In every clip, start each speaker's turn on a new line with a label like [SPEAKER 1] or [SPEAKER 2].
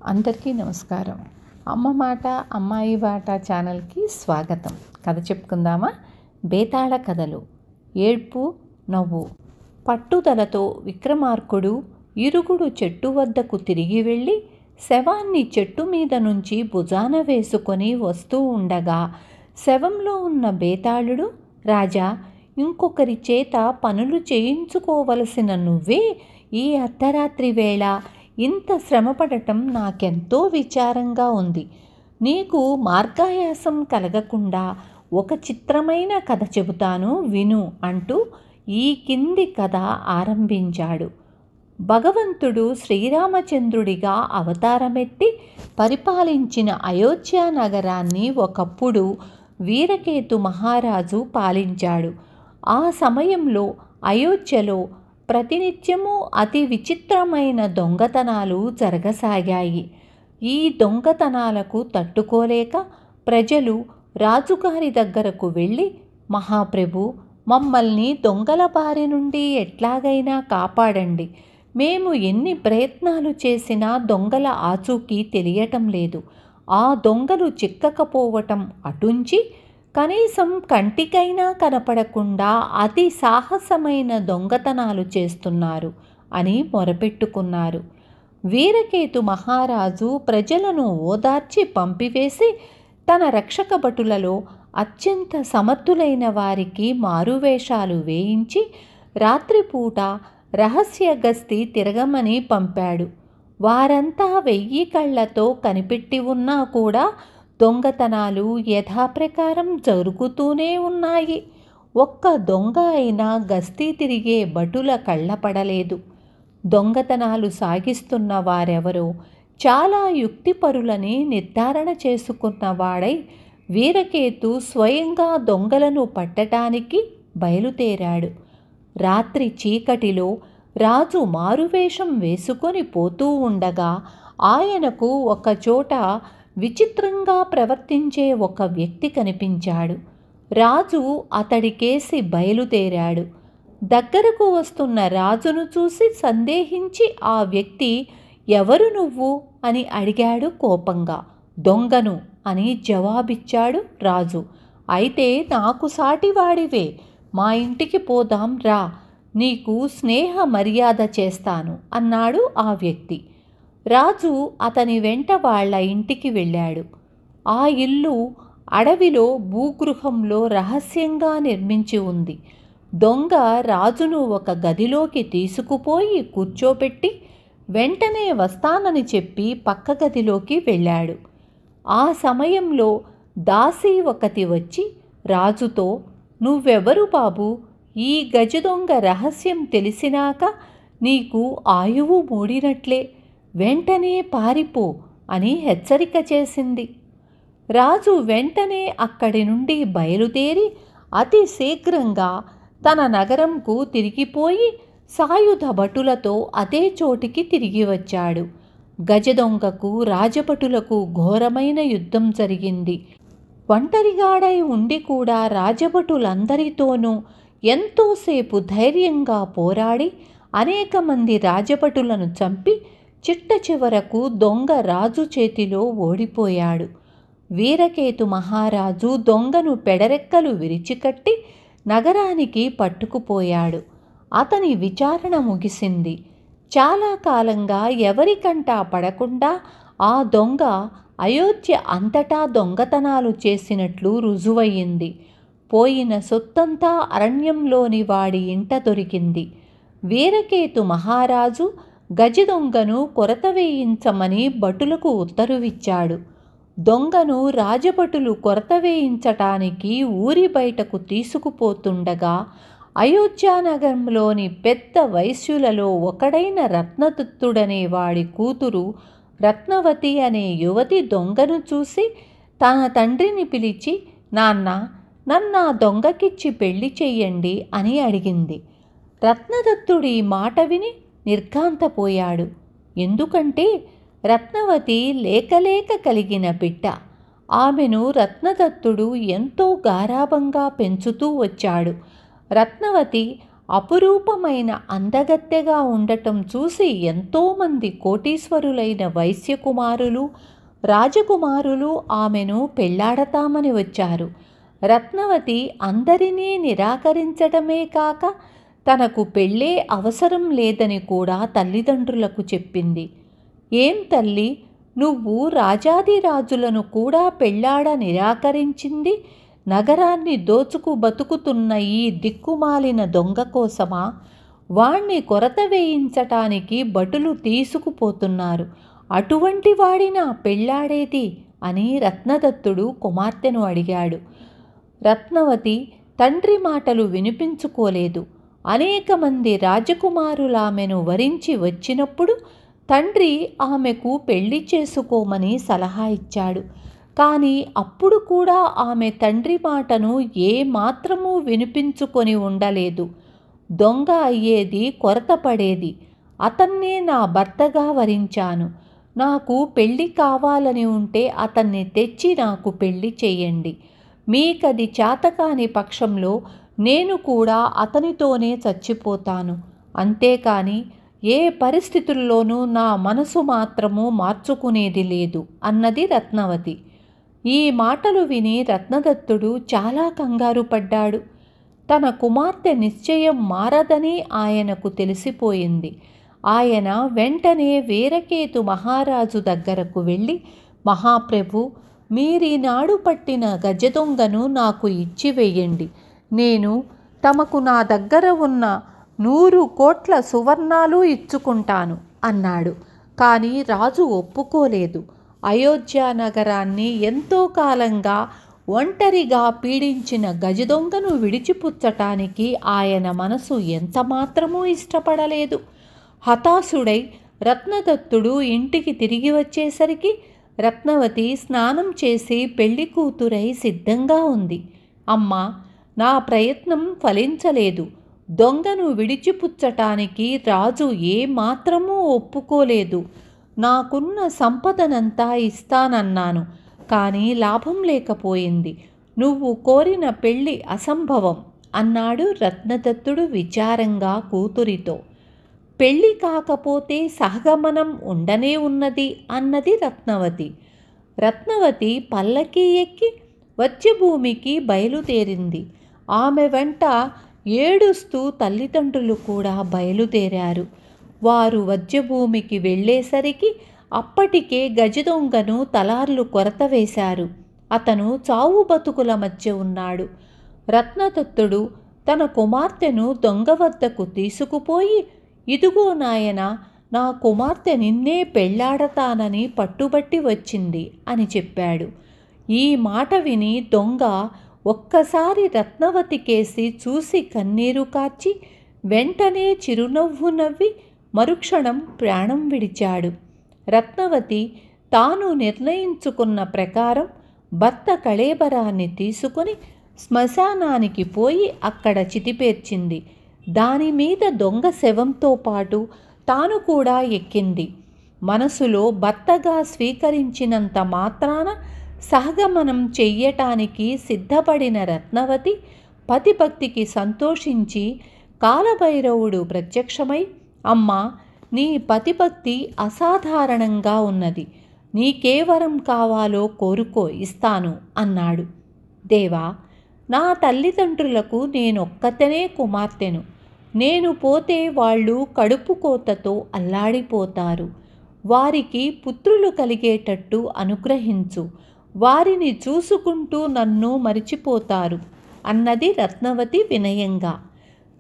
[SPEAKER 1] అందరికీ నమస్కారం. అమ్మ మాట అమ్మాయి బాట ఛానల్కి స్వాగతం. కథ చెప్పుకుందామా? బేతాళ కథలు. ఏడ్పు నవ్వు. పట్టుదలతో విక్రమార్కుడు ఇరుగుడు చెట్టు వద్దకు తిరిగి వెళ్ళి శవాన్ని చెట్టు మీద నుంచి భుజాన వేసుకొని వస్తూ ఉండగా శవంలో ఉన్న బేతాళుడు, రాజా, ఇంకొకరి చేత పనులు చేయించుకోవలసిన నువ్వే ఈ అర్ధరాత్రి వేళ ఇంత శ్రమపడటం నాకెంతో విచారంగా ఉంది. నీకు మార్గాయాసం కలగకుండా ఒక చిత్రమైన కథ చెబుతాను విను అంటూ ఈ కింది కథ ఆరంభించాడు. భగవంతుడు శ్రీరామచంద్రుడిగా అవతారమెత్తి పరిపాలించిన అయోధ్య నగరాన్ని ఒకప్పుడు వీరకేతు మహారాజు పాలించాడు. ఆ సమయంలో అయోధ్యలో ప్రతినిత్యము అతి విచిత్రమైన దొంగతనాలు జరగసాగాయి. ఈ దొంగతనాలకు తట్టుకోలేక ప్రజలు రాజుగారి దగ్గరకు వెళ్ళి, మహాప్రభు, మమ్మల్ని దొంగల బారి నుండి ఎట్లాగైనా కాపాడండి. మేము ఎన్ని ప్రయత్నాలు చేసినా దొంగల ఆచూకీ తెలియటం లేదు. ఆ దొంగలు చిక్కకపోవటం అటుంచి కనీసం కంటికైనా కనపడకుండా అతి సాహసమైన దొంగతనాలు చేస్తున్నారు అని మొరపెట్టుకున్నారు. వీరకేతు మహారాజు ప్రజలను ఓదార్చి పంపివేసి తన రక్షక భటులలో అత్యంత సమర్థులైన వారికి మారువేషాలు వేయించి రాత్రిపూట రహస్య గస్తీ తిరగమని పంపాడు. వారంతా 1000 కళ్ళతో కనిపెట్టి ఉన్నా కూడా దొంగతనాలు యథాప్రకారం జరుగుతూనే ఉన్నాయి. ఒక్క దొంగ అయినా గస్తీ తిరిగే భటుల కళ్ళపడలేదు. దొంగతనాలు సాగిస్తున్న వారెవరో చాలా యుక్తిపరులని నిర్ధారణ చేసుకున్నవాడై వీరకేతు స్వయంగా దొంగలను పట్టడానికి బయలుదేరాడు. రాత్రి చీకటిలో రాజు మారువేషం వేసుకొని పోతూ ఉండగా ఆయనకు ఒకచోట విచిత్రంగా ప్రవర్తించే ఒక వ్యక్తి కనిపించాడు. రాజు అతడికేసి బయలుదేరాడు. దగ్గరకు వస్తున్న రాజును చూసి సందేహించి ఆ వ్యక్తి, ఎవరు నువ్వు అని అడిగాడు కోపంగా. దొంగను అని జవాబిచ్చాడు రాజు. అయితే నాకు సాటివాడివే, మా ఇంటికి పోదాం రా, నీకు స్నేహ మర్యాద చేస్తాను అన్నాడు ఆ వ్యక్తి. రాజు అతని వెంట వాళ్ళ ఇంటికి వెళ్ళాడు. ఆ ఇల్లు అడవిలో భూగృహంలో రహస్యంగా నిర్మించి ఉంది. దొంగ రాజును ఒక గదిలోకి తీసుకుపోయి కూర్చోపెట్టి వెంటనే వస్తానని చెప్పి పక్క గదిలోకి వెళ్ళాడు. ఆ సమయంలో దాసి ఒకటి వచ్చి రాజుతో, నువ్వెవరు బాబు? ఈ గజదొంగ రహస్యం తెలిసినాక నీకు ఆయువు మూడినట్లే, వెంటనే పారిపో అని హెచ్చరిక చేసింది. రాజు వెంటనే అక్కడి నుండి బయలుదేరి అతి శీఘ్రంగా తన నగరంకు తిరిగిపోయి సాయుధ భటులతో అదే చోటికి తిరిగి వచ్చాడు. గజదొంగకు రాజభటులకు ఘోరమైన యుద్ధం జరిగింది. ఒంటరిగాడై ఉండి కూడా రాజభటులందరితోనూ ఎంతోసేపు ధైర్యంగా పోరాడి అనేక మంది రాజభటులను చంపి చిట్ట చివరకు దొంగ రాజు చేతిలో ఓడిపోయాడు. వీరకేతు మహారాజు దొంగను పెడరెక్కలు విరిచికట్టి నగరానికి పట్టుకుపోయాడు. అతని విచారణ ముగిసింది. చాలా కాలంగా ఎవరికంటా పడకుండా ఆ దొంగ అయోధ్య అంతటా దొంగతనాలు చేసినట్లు రుజువయ్యింది. పోయిన సొత్తంతా అరణ్యంలోని వాడి ఇంట దొరికింది. వీరకేతు మహారాజు గజదొంగను కొరత వేయించమని భటులకు ఉత్తరువిచ్చాడు. దొంగను రాజభటులు కొరత వేయించటానికి ఊరి బయటకు తీసుకుపోతుండగా అయోధ్యానగరంలోని పెద్ద వైశ్యులలో ఒకడైన రత్నదత్తుడనే వాడి కూతురు రత్నవతి అనే యువతి దొంగను చూసి తన తండ్రిని పిలిచి, నాన్న, నన్ను ఆ దొంగకిచ్చి పెళ్లి చెయ్యండి అని అడిగింది. రత్నదత్తుడి మాట విని నిర్ఘాంతపోయాడు. ఎందుకంటే రత్నవతి లేకలేక కలిగిన బిడ్డ. ఆమెను రత్నదత్తుడు ఎంతో గారాబంగా పెంచుతూ వచ్చాడు. రత్నవతి అపురూపమైన అందగత్తెగా ఉండటం చూసి ఎంతోమంది కోటీశ్వరులైన వైశ్యకుమారులు, రాజకుమారులు ఆమెను పెళ్లాడతామని వచ్చారు. రత్నవతి అందరినీ నిరాకరించడమే కాక తనకు పెళ్ళే అవసరం లేదని కూడా తల్లిదండ్రులకు చెప్పింది. ఏం తల్లి, నువ్వు రాజాదిరాజులను కూడా పెళ్లాడ నిరాకరించింది నగరాన్ని దోచుకు బతుకుతున్న ఈ దిక్కుమాలిన దొంగ కోసమా? వాణ్ణి కొరత వేయించటానికి భటులు తీసుకుపోతున్నారు. అటువంటి వాడినా పెళ్లాడేది అని రత్నదత్తుడు కుమార్తెను అడిగాడు. రత్నవతి తండ్రి మాటలు వినిపించుకోలేదు. అనేక మంది రాజకుమారులామెను వరించి వచ్చినప్పుడు తండ్రి ఆమెకు పెళ్లి చేసుకోమని సలహా ఇచ్చాడు. కానీ అప్పుడు కూడా ఆమె తండ్రి మాటను ఏ మాత్రమూ వినిపించుకొని ఉండలేదు. దొంగ అయ్యేది, కొరత పడేది. అతన్నే నా భర్తగా వరించాను. నాకు పెళ్ళి కావాలని ఉంటే అతన్ని తెచ్చి నాకు పెళ్ళి చేయండి. మీకది చేతకాని పక్షంలో నేను కూడా అతనితోనే చచ్చిపోతాను. అంతేకాని ఏ పరిస్థితుల్లోనూ నా మనసు మాత్రము మార్చుకునేది లేదు అన్నది రత్నవతి. ఈ మాటలు విని రత్నదత్తుడు చాలా కంగారు పడ్డాడు. తన కుమార్తె నిశ్చయం మారదని ఆయనకు తెలిసిపోయింది. ఆయన వెంటనే వీరకేతు మహారాజు దగ్గరకు వెళ్ళి, మహాప్రభు, మీరీనాడు పట్టిన గజదొంగను నాకు ఇచ్చివేయండి. నేను తమకు నా దగ్గర ఉన్న 100 కోట్ల సువర్ణాలు ఇచ్చుకుంటాను అన్నాడు. కానీ రాజు ఒప్పుకోలేదు. అయోధ్య నగరాన్ని ఎంతో కాలంగా ఒంటరిగా పీడించిన గజదొంగను విడిచిపుచ్చటానికి ఆయన మనసు ఎంతమాత్రమూ ఇష్టపడలేదు. హతాశుడై రత్నదత్తుడు ఇంటికి తిరిగి వచ్చేసరికి రత్నవతి స్నానం చేసి పెళ్లి కూతురై సిద్ధంగా ఉంది. అమ్మా, నా ప్రయత్నం ఫలించలేదు. దొంగను విడిచిపుచ్చటానికి రాజు ఏమాత్రమూ ఒప్పుకోలేదు. నాకున్న సంపదనంతా ఇస్తానన్నాను, కానీ లాభం లేకపోయింది. నువ్వు కోరిన పెళ్ళి అసంభవం అన్నాడు రత్నదత్తుడు విచారంగా కూతురితో. పెళ్ళి కాకపోతే సహగమనం ఉండనే ఉన్నది అన్నది రత్నవతి. రత్నవతి పల్లకీ ఎక్కి వత్స్యభూమికి బయలుదేరింది. ఆమె వెంట ఏడుస్తూ తల్లిదండ్రులు కూడా బయలుదేరారు. వారు వత్స్యభూమికి వెళ్ళేసరికి అప్పటికే గజదొంగను తలార్లు కొరత వేశారు. అతను చావు బతుకుల మధ్య ఉన్నాడు. రత్నదత్తుడు తన కుమార్తెను దొంగ వద్దకు తీసుకుపోయి, ఇదిగో నాయనా, నా కుమార్తె నిన్నే పెళ్లాడతానని పట్టుబట్టి వచ్చింది అని చెప్పాడు. ఈ మాట విని దొంగ ఒక్కసారి రత్నవతి కేసి చూసి కన్నీరు కార్చి వెంటనే చిరునవ్వు నవ్వి మరుక్షణం ప్రాణం విడిచాడు. రత్నవతి తాను నిర్ణయించుకున్న ప్రకారం భర్త కళేబరాన్ని తీసుకుని శ్మశానానికి పోయి అక్కడ చితిపేర్చింది. దానిమీద దొంగ శవంతో పాటు తాను కూడా ఎక్కింది. మనసులో భర్తగా స్వీకరించినంత మాత్రాన సహగమనం చెయ్యటానికి సిద్ధపడిన రత్నవతి పతిభక్తికి సంతోషించి కాలభైరవుడు ప్రత్యక్షమై, అమ్మా, నీ పతిభక్తి అసాధారణంగా ఉన్నది. నీకే వరం కావాలో కోరుకో, ఇస్తాను అన్నాడు. దేవా, నా తల్లిదండ్రులకు నేనొక్కతనే కుమార్తెను. నేను పోతే వాళ్ళు కడుపు కోతతో అల్లాడిపోతారు. వారికి పుత్రులు కలిగేటట్టు అనుగ్రహించు. వారిని చూసుకుంటూ నన్ను మరిచిపోతారు అన్నది రత్నవతి వినయంగా.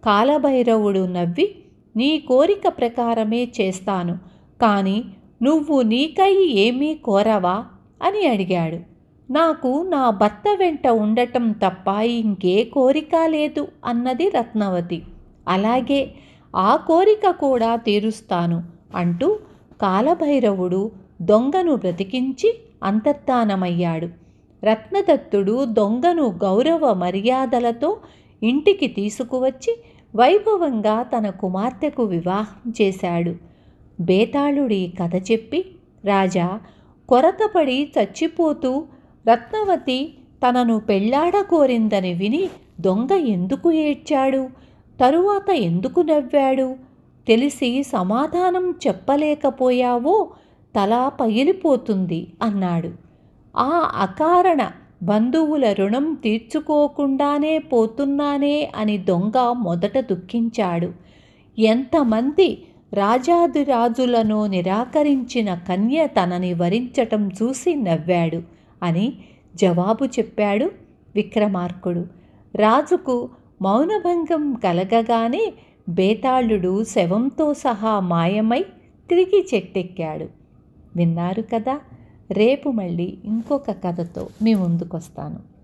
[SPEAKER 1] కాలభైరవుడు నవ్వి, నీ కోరిక ప్రకారమే చేస్తాను, కానీ నువ్వు నీకై ఏమీ కోరవా అని అడిగాడు. నాకు నా భర్త వెంట ఉండటం తప్ప ఇంకే కోరిక లేదు అన్నది రత్నవతి. అలాగే, ఆ కోరిక కూడా తీరుస్తాను అంటూ కాలభైరవుడు దొంగను బ్రతికించి అంతర్ధానమయ్యాడు. రత్నదత్తుడు దొంగను గౌరవ మర్యాదలతో ఇంటికి తీసుకువచ్చి వైభవంగా తన కుమార్తెకు వివాహం చేశాడు. బేతాళుడి కథ చెప్పి, రాజా, కొరతపడి చచ్చిపోతూ రత్నవతి తనను పెళ్లాడకోరిందని విని దొంగ ఎందుకు ఏడ్చాడు? తరువాత ఎందుకు నవ్వాడు? తెలిసి సమాధానం చెప్పలేకపోయావో తల పగిలిపోతుంది అన్నాడు. ఆ అకారణ బంధువుల రుణం తీర్చుకోకుండానే పోతున్నానే అని దొంగ మొదట దుఃఖించాడు. ఎంతమంది రాజాదిరాజులను నిరాకరించిన కన్య తనని వరించటం చూసి నవ్వాడు అని జవాబు చెప్పాడు విక్రమార్కుడు. రాజుకు మౌనభంగం కలగగానే బేతాళుడు శవంతో సహా మాయమై తిరిగి చెట్టెక్కాడు. విన్నారు కదా. రేపు మళ్ళీ ఇంకొక కథతో మీ ముందుకొస్తాను.